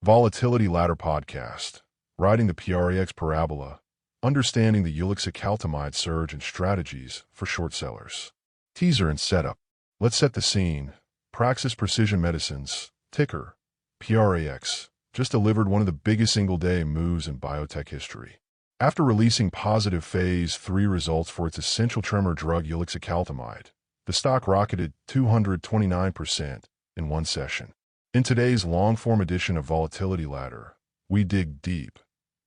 Volatility Ladder podcast, riding the PRAX Parabola, understanding the Ulixacaltamide surge and strategies for short sellers. Teaser and setup. Let's set the scene. Praxis Precision Medicines, ticker PRAX, just delivered one of the biggest single-day moves in biotech history. After releasing positive Phase 3 results for its essential tremor drug Ulixacaltamide, the stock rocketed 229% in one session. In today's long-form edition of Volatility Ladder, we dig deep.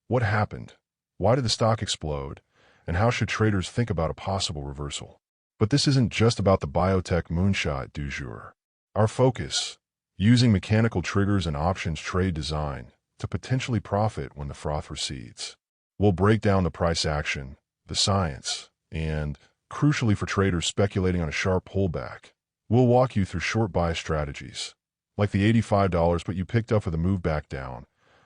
What happened? Why did the stock explode? And how should traders think about a possible reversal? But this isn't just about the biotech moonshot du jour. Our focus, using mechanical triggers and options trade design to potentially profit when the froth recedes. We'll break down the price action, the science, and, crucially for traders speculating on a sharp pullback, we'll walk you through short buy strategies, like the $85 but you picked up for the move back down,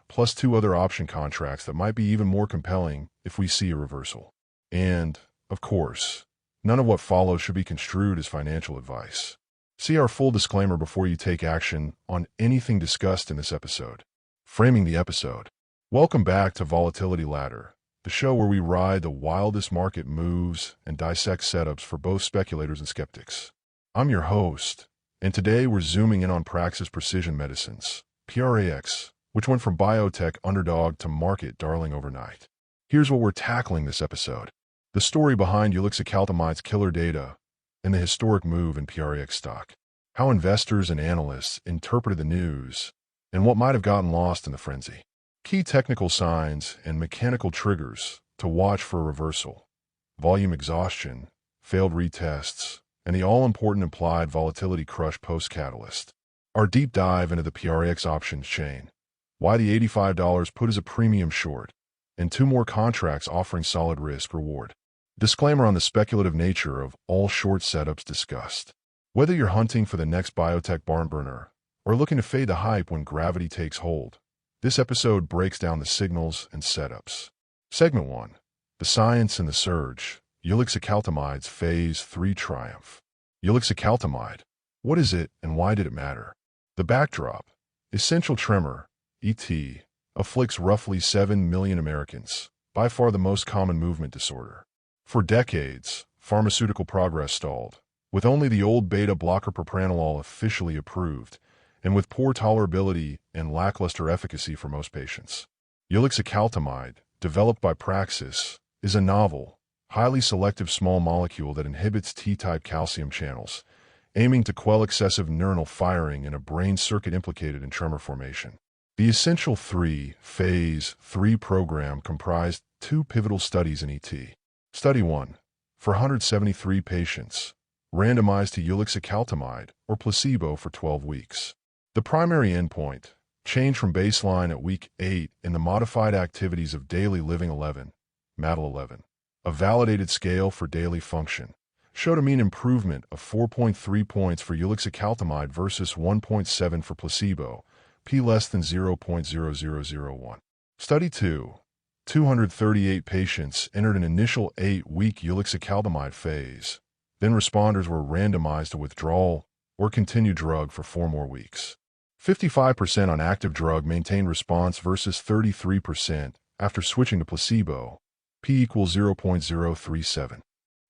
plus two other option contracts that might be even more compelling if we see a reversal. And, of course, none of what follows should be construed as financial advice. See our full disclaimer before you take action on anything discussed in this episode. Framing the episode. Welcome back to Volatility Ladder, the show where we ride the wildest market moves and dissect setups for both speculators and skeptics. I'm your host, and today we're zooming in on Praxis Precision Medicines, PRAX, which went from biotech underdog to market darling overnight. Here's what we're tackling this episode: the story behind Ulixacaltamide's killer data and the historic move in PRAX stock, how investors and analysts interpreted the news, and what might have gotten lost in the frenzy. Key technical signs and mechanical triggers to watch for a reversal: volume exhaustion, failed retests, and the all-important implied volatility crush post-catalyst. Our deep dive into the PRAX options chain, why the $85 put as a premium short, and two more contracts offering solid risk-reward. Disclaimer on the speculative nature of all short setups discussed. Whether you're hunting for the next biotech barn burner or looking to fade the hype when gravity takes hold, this episode breaks down the signals and setups. Segment 1. The science and the surge. Ulixacaltamide's Phase 3 triumph. Ulixacaltamide. What is it and why did it matter? The backdrop. Essential tremor, ET, afflicts roughly 7 million Americans, by far the most common movement disorder. For decades, pharmaceutical progress stalled, with only the old beta blocker propranolol officially approved, and with poor tolerability and lackluster efficacy for most patients. Ulixacaltamide, developed by Praxis, is a novel, highly selective small molecule that inhibits T-type calcium channels, aiming to quell excessive neuronal firing in a brain circuit implicated in tremor formation. The Essential 3 Phase 3 program comprised two pivotal studies in ET. Study 1, for 173 patients, randomized to Ulixacaltamide or placebo for 12 weeks. The primary endpoint, change from baseline at week 8 in the Modified Activities of Daily Living 11, MADL11, a validated scale for daily function, showed a mean improvement of 4.3 points for Ulixacaltamide versus 1.7 for placebo, p less than 0.0001. Study 2, 238 patients entered an initial 8-week Ulixacaltamide phase. Then responders were randomized to withdrawal or continue drug for 4 more weeks. 55% on active drug maintained response versus 33% after switching to placebo, p equals 0.037.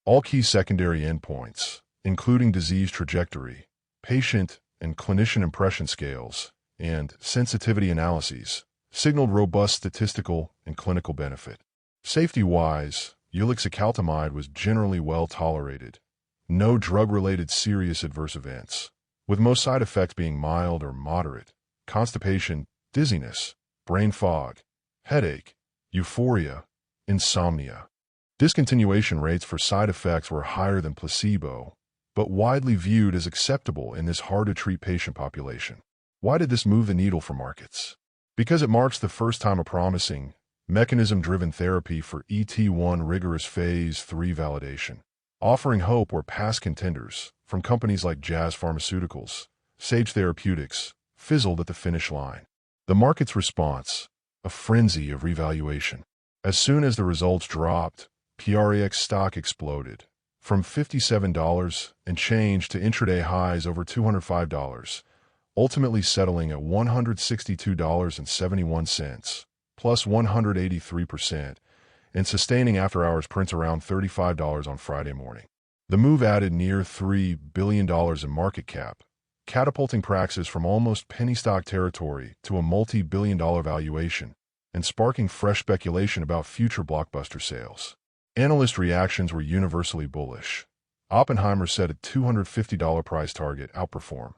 All key secondary endpoints, including disease trajectory, patient and clinician impression scales, and sensitivity analyses, signaled robust statistical and clinical benefit. Safety-wise, Ulixacaltamide was generally well tolerated. No drug-related serious adverse events, with most side effects being mild or moderate: constipation, dizziness, brain fog, headache, euphoria, insomnia. Discontinuation rates for side effects were higher than placebo, but widely viewed as acceptable in this hard-to-treat patient population. Why did this move the needle for markets? Because it marks the first time a promising, mechanism-driven therapy for ET1 rigorous Phase 3 validation, offering hope where past contenders, from companies like Jazz Pharmaceuticals, Sage Therapeutics, fizzled at the finish line. The market's response: a frenzy of revaluation. As soon as the results dropped, PRAX stock exploded, from $57 and change to intraday highs over $205, ultimately settling at $162.71, plus 183%, and sustaining after-hours prints around $35 on Friday morning. The move added near $3 billion in market cap, catapulting Praxis from almost penny stock territory to a multi-billion-dollar valuation, and sparking fresh speculation about future blockbuster sales. Analyst reactions were universally bullish. Oppenheimer set a $250 price target outperform.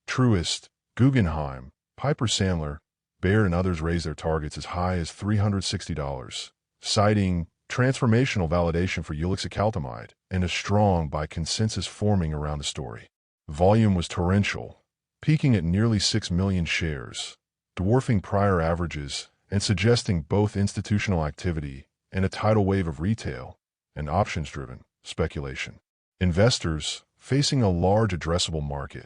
Truist, Guggenheim, Piper Sandler, Baird, and others raised their targets as high as $360, citing transformational validation for Ulixacaltamide and a strong buy consensus forming around the story. Volume was torrential, peaking at nearly 6 million shares, dwarfing prior averages and suggesting both institutional activity and a tidal wave of retail and options-driven speculation. Investors, facing a large addressable market,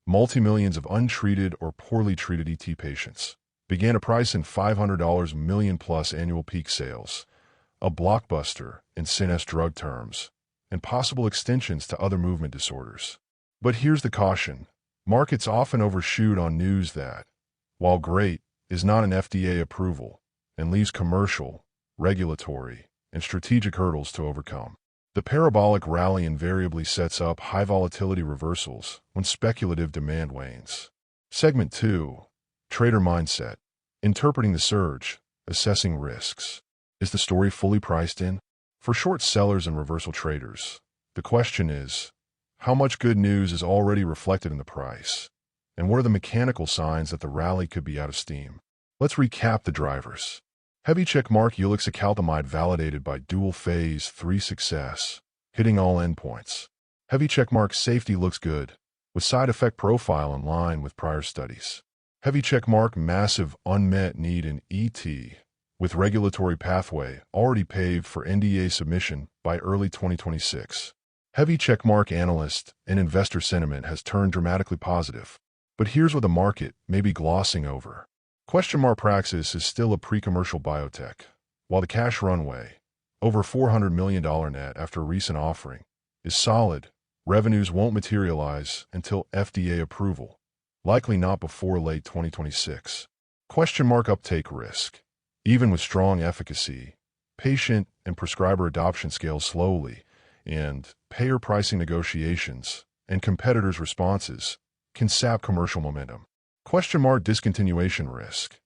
multi-millions of untreated or poorly treated ET patients, began to price in $500 million-plus annual peak sales, a blockbuster in CNS drug terms, and possible extensions to other movement disorders. But here's the caution. Markets often overshoot on news that, while great, is not an FDA approval and leaves commercial, regulatory, and strategic hurdles to overcome. The parabolic rally invariably sets up high volatility reversals when speculative demand wanes. Segment 2. Trader Mindset. Interpreting the surge, assessing risks. Is the story fully priced in? For short sellers and reversal traders, the question is, how much good news is already reflected in the price? And what are the mechanical signs that the rally could be out of steam? Let's recap the drivers. Heavy checkmark Ulixacaltamide validated by dual phase 3 success, hitting all endpoints. Heavy checkmark safety looks good, with side effect profile in line with prior studies. Heavy checkmark massive unmet need in ET, with regulatory pathway already paved for NDA submission by early 2026. Heavy checkmark analyst and investor sentiment has turned dramatically positive. But here's what the market may be glossing over. Question mark Praxis is still a pre-commercial biotech, while the cash runway, over $400 million net after a recent offering, is solid. Revenues won't materialize until FDA approval, likely not before late 2026. Question mark uptake risk. Even with strong efficacy, patient and prescriber adoption scales slowly, and payer pricing negotiations and competitors' responses can sap commercial momentum. Question mark discontinuation risk.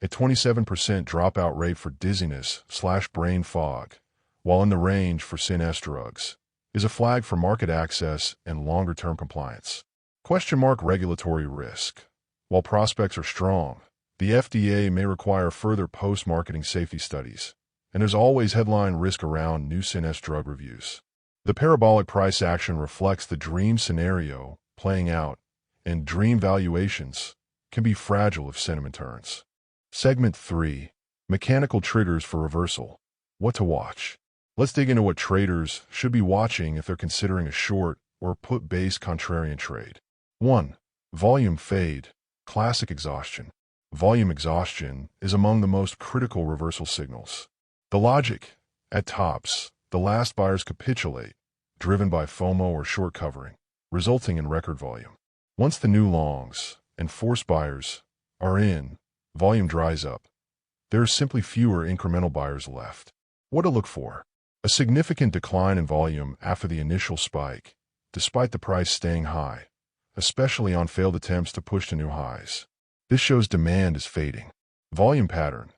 A 27% dropout rate for dizziness/brain fog, while in the range for CNS drugs, is a flag for market access and longer-term compliance. Question mark regulatory risk. While prospects are strong, the FDA may require further post-marketing safety studies, and there's always headline risk around new CNS drug reviews. The parabolic price action reflects the dream scenario playing out, and dream valuations can be fragile if sentiment turns. Segment 3. Mechanical triggers for reversal. What to watch. Let's dig into what traders should be watching if they're considering a short or put-based contrarian trade. 1. Volume fade. Classic exhaustion. Volume exhaustion is among the most critical reversal signals. The logic: at tops, the last buyers capitulate, driven by FOMO or short covering, resulting in record volume. Once the new longs and forced buyers are in, volume dries up. There are simply fewer incremental buyers left. What to look for? A significant decline in volume after the initial spike, despite the price staying high, especially on failed attempts to push to new highs. This shows demand is fading. Volume pattern.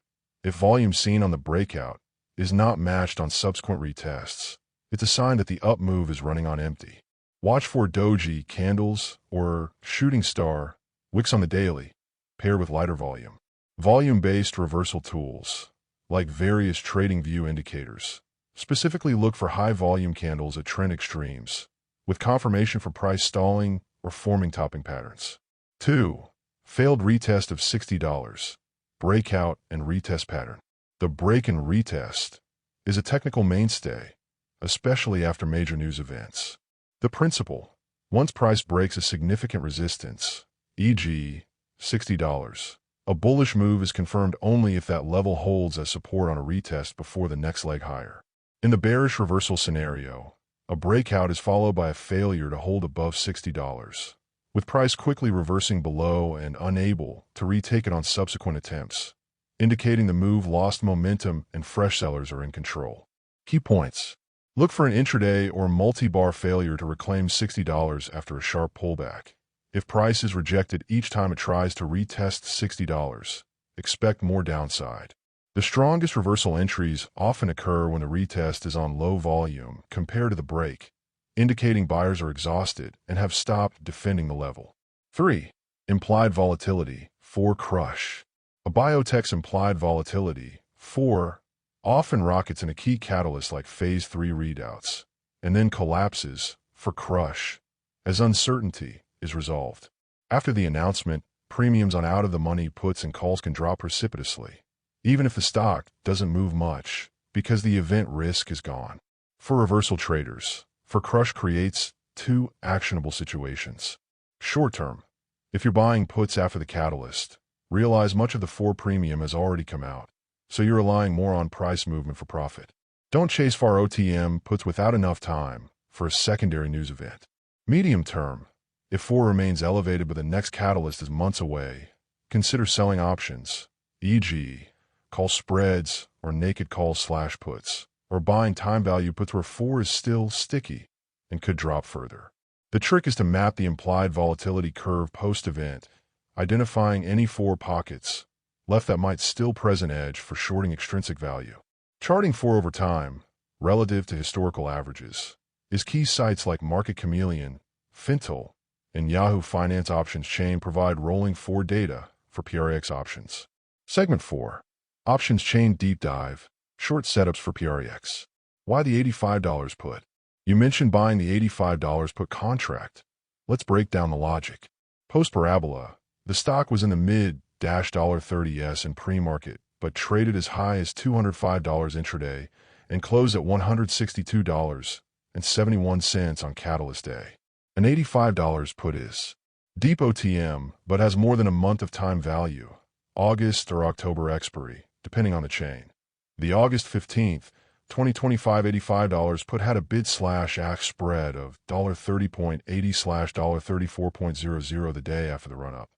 If volume seen on the breakout is not matched on subsequent retests, it's a sign that the up move is running on empty. Watch for doji candles or shooting star wicks on the daily, paired with lighter volume. Volume-based reversal tools, like various trading view indicators, specifically look for high volume candles at trend extremes, with confirmation for price stalling or forming topping patterns. 2. Failed retest of $60. Breakout and retest pattern. The break and retest is a technical mainstay, especially after major news events. The principle: once price breaks a significant resistance, e.g., $60, a bullish move is confirmed only if that level holds as support on a retest before the next leg higher. In the bearish reversal scenario, a breakout is followed by a failure to hold above $60, with price quickly reversing below and unable to retake it on subsequent attempts, indicating the move lost momentum and fresh sellers are in control. Key points. Look for an intraday or multi-bar failure to reclaim $60 after a sharp pullback. If price is rejected each time it tries to retest $60, expect more downside. The strongest reversal entries often occur when the retest is on low volume compared to the break, indicating buyers are exhausted and have stopped defending the level. 3. Implied volatility. 4. Crush. A biotech's implied volatility, 4, often rockets in a key catalyst like Phase 3 readouts, and then collapses, for crush, as uncertainty is resolved. After the announcement, premiums on out-of-the-money puts and calls can drop precipitously, even if the stock doesn't move much, because the event risk is gone. For reversal traders, for crush creates 2 actionable situations. Short term, if you're buying puts after the catalyst, realize much of the 4 premium has already come out, so you're relying more on price movement for profit. Don't chase far OTM puts without enough time for a secondary news event. Medium term, if 4 remains elevated but the next catalyst is months away, consider selling options, e.g., call spreads or naked calls/puts, or buying time value puts where 4 is still sticky and could drop further. The trick is to map the implied volatility curve post-event, identifying any 4 pockets left that might still present edge for shorting extrinsic value. Charting 4 over time, relative to historical averages, is key. Sites like Market Chameleon, Fintel, and Yahoo Finance Options Chain provide rolling 4 data for PRAX options. Segment 4. Options Chain Deep Dive. Short setups for PRAX. Why the $85 put? You mentioned buying the $85 put contract. Let's break down the logic. Post-Parabola, the stock was in the mid-$30s in pre-market, but traded as high as $205 intraday and closed at $162.71 on Catalyst Day. An $85 put is deep OTM, but has more than a month of time value, August or October expiry, depending on the chain. The August 15th, 2025 $85 put had a bid/ask spread of $30.80/$34.00 the day after the run-up.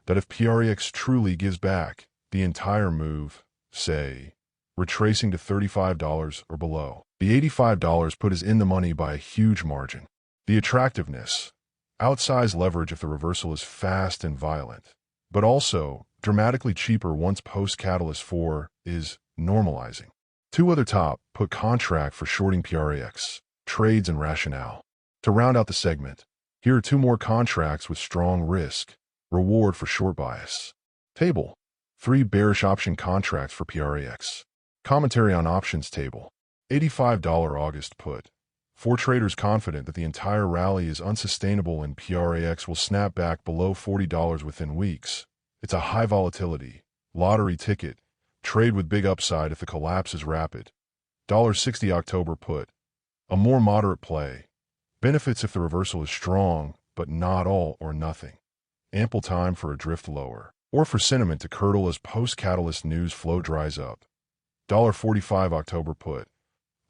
That if PRAX truly gives back the entire move, say, retracing to $35 or below, the $85 put is in the money by a huge margin. The attractiveness, outsized leverage if the reversal is fast and violent, but also dramatically cheaper once post-Catalyst 4 is normalizing. 2 other top put contract for shorting PRAX, trades and rationale. To round out the segment, here are 2 more contracts with strong risk, reward for short bias. Table. 3 bearish option contracts for PRAX. Commentary on options table. $85 August put. 4 traders confident that the entire rally is unsustainable and PRAX will snap back below $40 within weeks. It's a high volatility, lottery ticket, trade with big upside if the collapse is rapid. $60 October put. A more moderate play. Benefits if the reversal is strong, but not all or nothing. Ample time for a drift lower, or for sentiment to curdle as post-catalyst news flow dries up. $45 October put.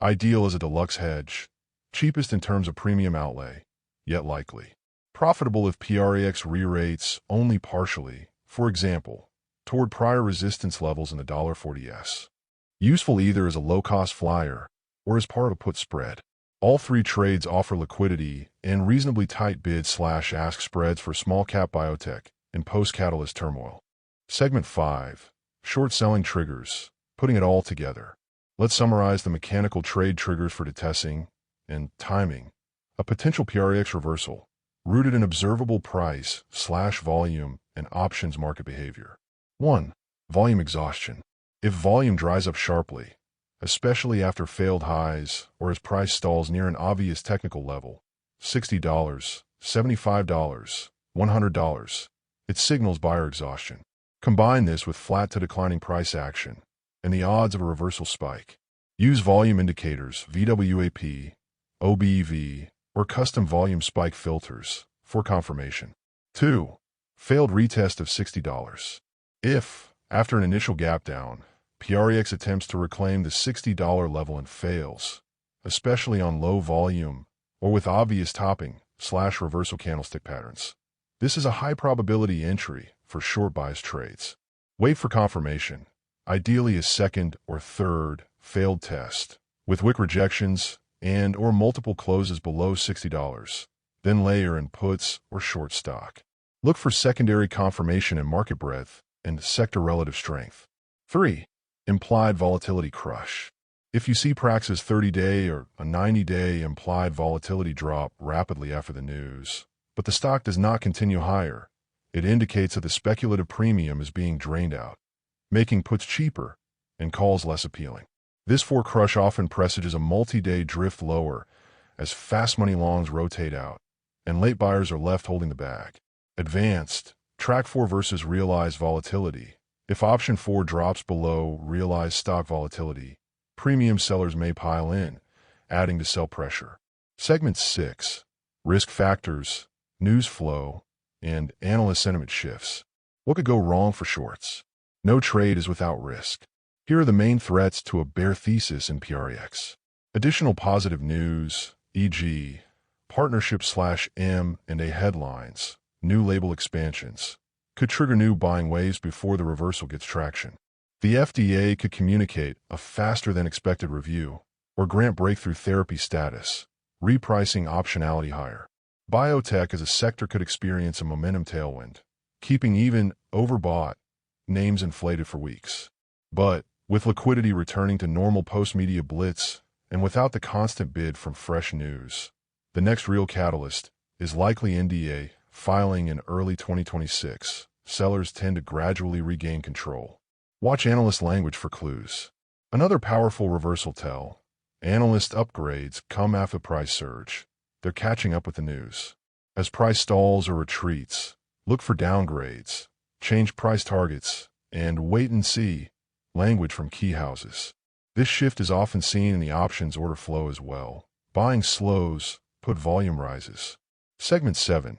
Ideal as a deluxe hedge. Cheapest in terms of premium outlay, yet likely. Profitable if PRAX re-rates only partially, for example, toward prior resistance levels in the $40s. Useful either as a low-cost flyer or as part of a put spread. All 3 trades offer liquidity and reasonably tight bid/ask spreads for small-cap biotech in post-catalyst turmoil. Segment 5. Short selling triggers. Putting it all together. Let's summarize the mechanical trade triggers for detesting and timing. A potential PRAX reversal, rooted in observable price/volume and options market behavior. 1. Volume exhaustion. If volume dries up sharply, especially after failed highs or as price stalls near an obvious technical level, $60, $75, $100, it signals buyer exhaustion. Combine this with flat to declining price action and the odds of a reversal spike. Use volume indicators, VWAP, OBV, or custom volume spike filters for confirmation. 2. Failed retest of $60. If, after an initial gap down, PRAX attempts to reclaim the $60 level and fails, especially on low volume or with obvious topping/reversal candlestick patterns, This is a high probability entry for short bias trades. Wait for confirmation, ideally a second or third failed test, with wick rejections and/or multiple closes below $60. Then layer in puts or short stock. Look for secondary confirmation in market breadth and sector relative strength. 3. Implied volatility crush. If you see Praxis 30-day or a 90-day implied volatility drop rapidly after the news, but the stock does not continue higher, it indicates that the speculative premium is being drained out, making puts cheaper and calls less appealing. This crush often presages a multi-day drift lower as fast money longs rotate out, and late buyers are left holding the bag. Advanced, track 4 versus realized volatility. If option 4 drops below realized stock volatility, premium sellers may pile in, adding to sell pressure. Segment 6. Risk factors, news flow, and analyst sentiment shifts. What could go wrong for shorts? No trade is without risk. Here are the main threats to a bear thesis in PRAX. Additional positive news, e.g., partnership/M&A headlines, new label expansions, could trigger new buying waves before the reversal gets traction. The FDA could communicate a faster-than-expected review or grant breakthrough therapy status, repricing optionality higher. Biotech as a sector could experience a momentum tailwind, keeping even overbought names inflated for weeks. But with liquidity returning to normal post-media blitz and without the constant bid from fresh news, the next real catalyst is likely NDA filing in early 2026. Sellers tend to gradually regain control. Watch analyst language for clues. Another powerful reversal tell. Analyst upgrades come after price surge. They're catching up with the news. As price stalls or retreats, look for downgrades, change price targets, and wait and see language from key houses. This shift is often seen in the options order flow as well. Buying slows, put volume rises. Segment 7.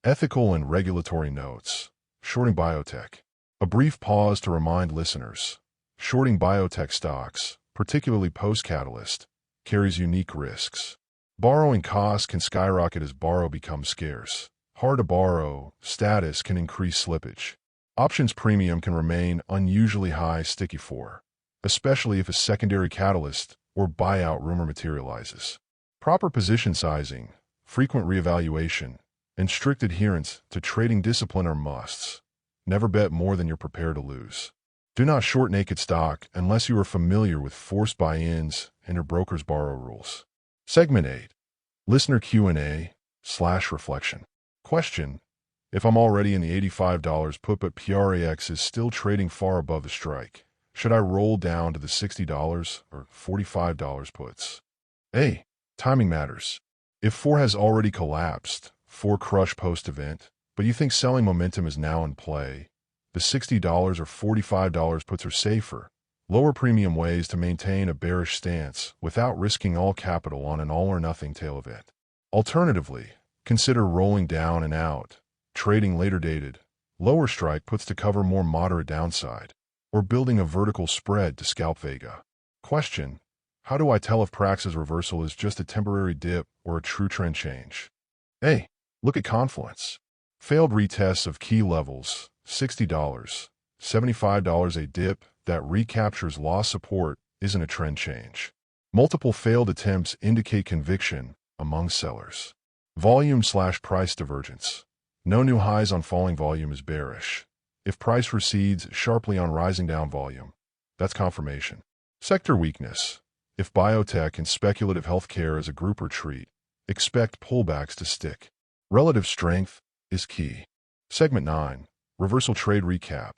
Ethical and regulatory notes. Shorting biotech. A brief pause to remind listeners. Shorting biotech stocks, particularly post-catalyst, carries unique risks. Borrowing costs can skyrocket as borrow becomes scarce. Hard to borrow status can increase slippage. Options premium can remain unusually high sticky for, especially if a secondary catalyst or buyout rumor materializes. Proper position sizing, frequent reevaluation, and strict adherence to trading discipline are musts. Never bet more than you're prepared to lose. Do not short naked stock unless you are familiar with forced buy-ins and your broker's borrow rules. Segment 8. Listener Q&A/reflection. Question: if I'm already in the $85 put but PRAX is still trading far above the strike, should I roll down to the $60 or $45 puts? A. Timing matters. If 4 has already collapsed, 4 crush post-event, but you think selling momentum is now in play, the $60 or $45 puts are safer, lower premium ways to maintain a bearish stance without risking all capital on an all-or-nothing tail event. Alternatively, consider rolling down and out, trading later dated, lower strike puts to cover more moderate downside, or building a vertical spread to scalp vega. Question: how do I tell if Praxis reversal is just a temporary dip or a true trend change? A. Look at confluence. Failed retests of key levels, $60, $75 a dip that recaptures lost support isn't a trend change. Multiple failed attempts indicate conviction among sellers. Volume/price divergence. No new highs on falling volume is bearish. If price recedes sharply on rising down volume, that's confirmation. Sector weakness. If biotech and speculative healthcare as a group retreat, expect pullbacks to stick. Relative strength is key. Segment 9. Reversal trade recap.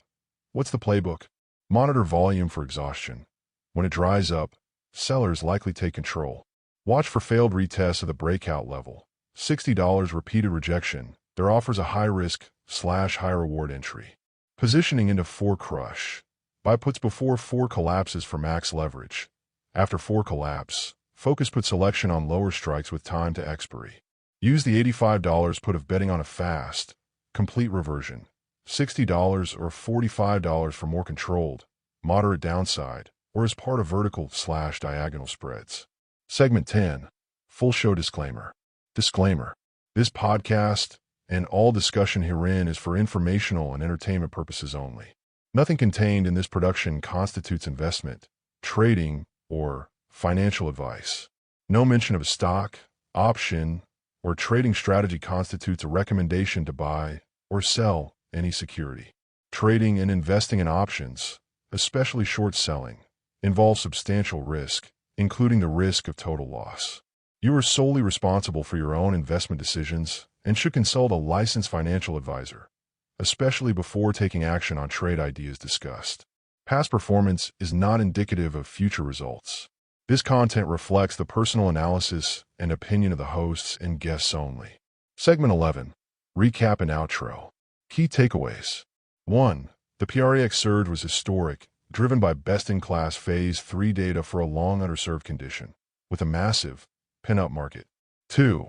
What's the playbook? Monitor volume for exhaustion. When it dries up, sellers likely take control. Watch for failed retests of the breakout level. $60 repeated rejection. There offers a high-risk/high reward entry. Positioning into 4 crush. Buy puts before 4 collapses for max leverage. After 4 collapse, focus put selection on lower strikes with time to expiry. Use the $85 put of betting on a fast, complete reversion. $60 or $45 for more controlled, moderate downside, or as part of vertical/diagonal spreads. Segment 10. Full show disclaimer. Disclaimer. This podcast and all discussion herein is for informational and entertainment purposes only. Nothing contained in this production constitutes investment, trading, or financial advice. No mention of a stock, option, or trading strategy constitutes a recommendation to buy or sell any security. Trading and investing in options, especially short selling, involves substantial risk, including the risk of total loss. You are solely responsible for your own investment decisions and should consult a licensed financial advisor, especially before taking action on trade ideas discussed. Past performance is not indicative of future results. This content reflects the personal analysis and opinion of the hosts and guests only. Segment 11. Recap and outro. Key takeaways. 1. The PRAX surge was historic, driven by best-in-class Phase 3 data for a long underserved condition, with a massive pin-up market. 2.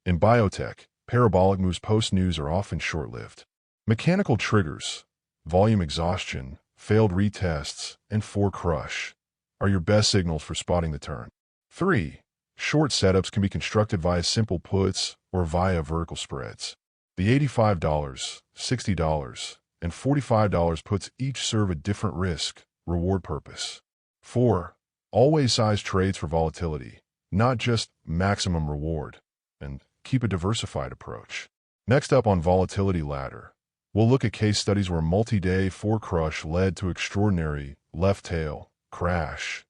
In biotech, parabolic moves post-news are often short-lived. Mechanical triggers, volume exhaustion, failed retests, and crush are your best signals for spotting the turn. 3. Short setups can be constructed via simple puts or via vertical spreads. The $85, $60, and $45 puts each serve a different risk-reward purpose. 4. Always size trades for volatility, not just maximum reward, and keep a diversified approach. Next up on Volatility Ladder, we'll look at case studies where multi-day crush led to extraordinary left tail crash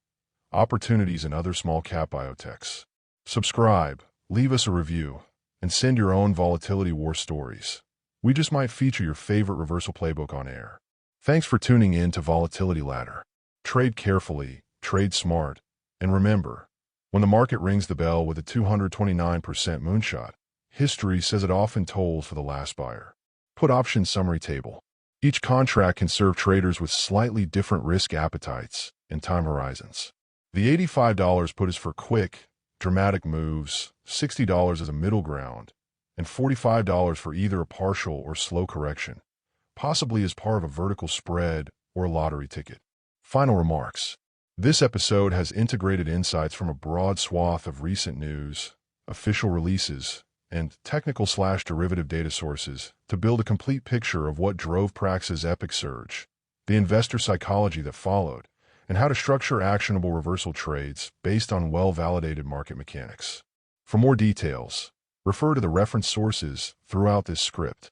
opportunities in other small-cap biotechs. Subscribe, leave us a review, and send your own volatility war stories. We just might feature your favorite reversal playbook on air. Thanks for tuning in to Volatility Ladder. Trade carefully, trade smart, and remember, when the market rings the bell with a 229% moonshot, history says it often tolls for the last buyer. Put option summary table. Each contract can serve traders with slightly different risk appetites and time horizons. The $85 put is for quick, dramatic moves, $60 as a middle ground, and $45 for either a partial or slow correction, possibly as part of a vertical spread or a lottery ticket. Final remarks. This episode has integrated insights from a broad swath of recent news, official releases, and technical/derivative data sources to build a complete picture of what drove Praxis' epic surge, the investor psychology that followed, and how to structure actionable reversal trades based on well-validated market mechanics. For more details, refer to the reference sources throughout this script.